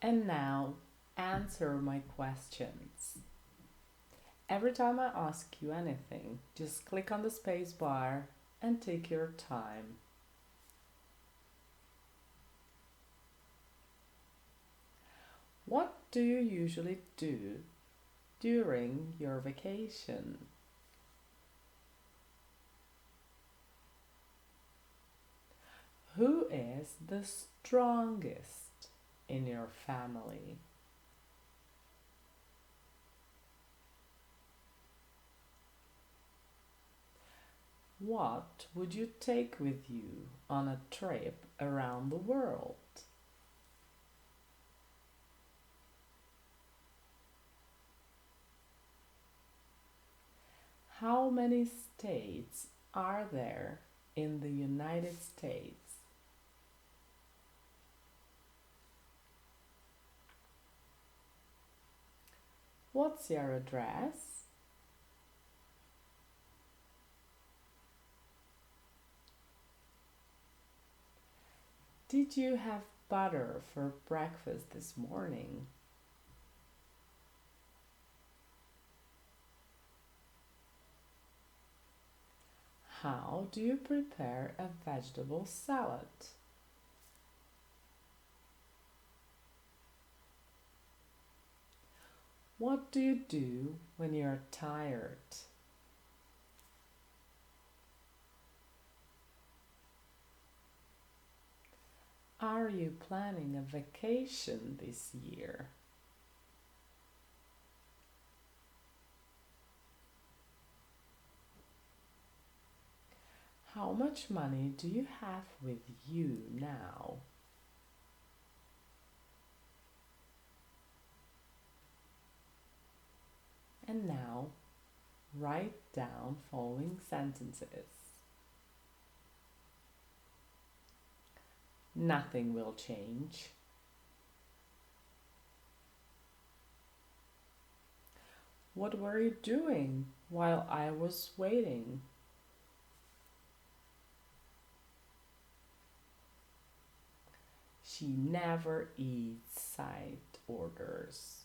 And now, answer my questions. Every time I ask you anything, just click on the space bar and take your time. What do you usually do during your vacation? Who is the strongest in your family? What would you take with you on a trip around the world? How many states are there in the United States? What's your address? Did you have butter for breakfast this morning? How do you prepare a vegetable salad? What do you do when you're tired? Are you planning a vacation this year? How much money do you have with you now? And now, write down following sentences. Nothing will change. What were you doing while I was waiting? She never eats side orders.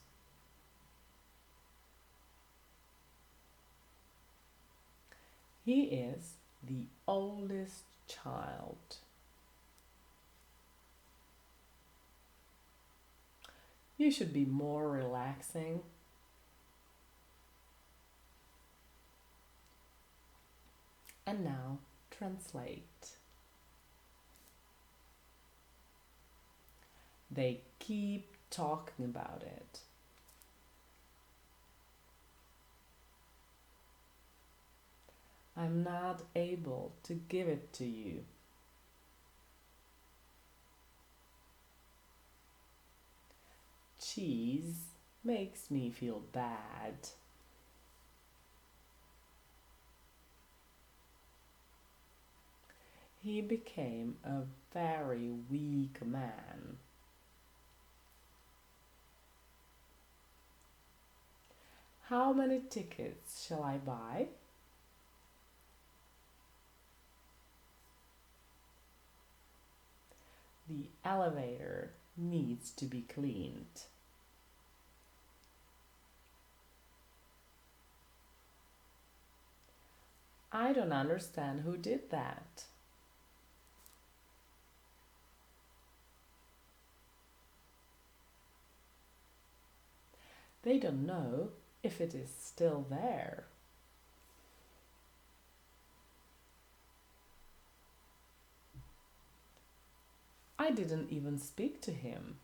He is the oldest child. You should be more relaxing. And now, translate. They keep talking about it. I'm not able to give it to you. Cheese makes me feel bad. He became a very weak man. How many tickets shall I buy? The elevator needs to be cleaned. I don't understand who did that. They don't know if it is still there. I didn't even speak to him.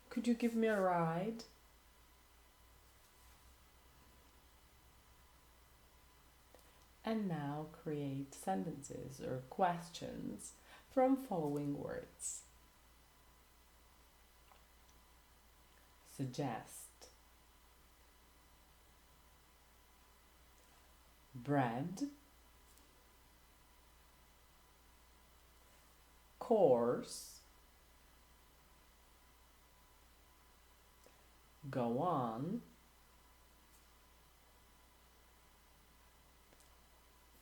Could you give me a ride? And now create sentences or questions from following words. Suggest. Bread. Course. Go on.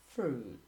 Fruit.